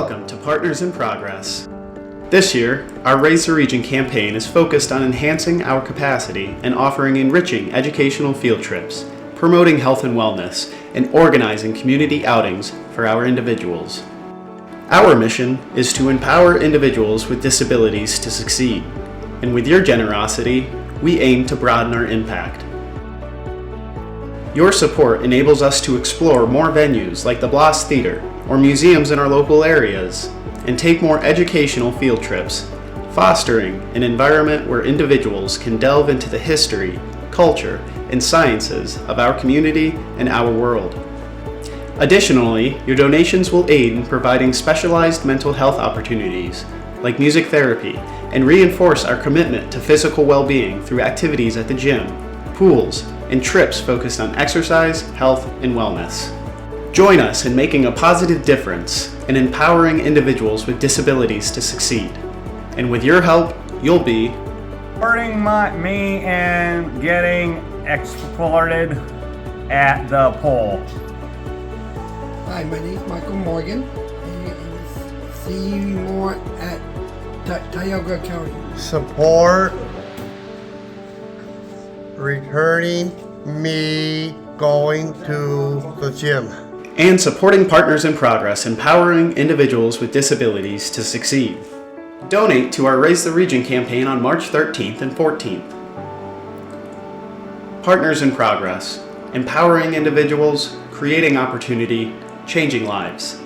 Welcome to Partners in Progress. This year, our Raise the Region campaign is focused on enhancing our capacity and offering enriching educational field trips, promoting health and wellness, and organizing community outings for our individuals. Our mission is to empower individuals with disabilities to succeed, and with your generosity, we aim to broaden our impact. Your support enables us to explore more venues like the Bloss Theater or museums in our local areas, and take more educational field trips, fostering an environment where individuals can delve into the history, culture, and sciences of our community and our world. Additionally, your donations will aid in providing specialized mental health opportunities like music therapy and reinforce our commitment to physical well-being through activities at the gym, pools, and trips focused on exercise, health, and wellness. Join us in making a positive difference and empowering individuals with disabilities to succeed. And with your help, you'll be supporting me and getting exploited at the poll. Hi, my name is Michael Morgan, and see you more at Tioga County. Support returning me going to the gym. and supporting Partners in Progress, empowering individuals with disabilities to succeed. Donate to our Raise the Region campaign on March 13th and 14th. Partners in Progress, empowering individuals, creating opportunity, changing lives.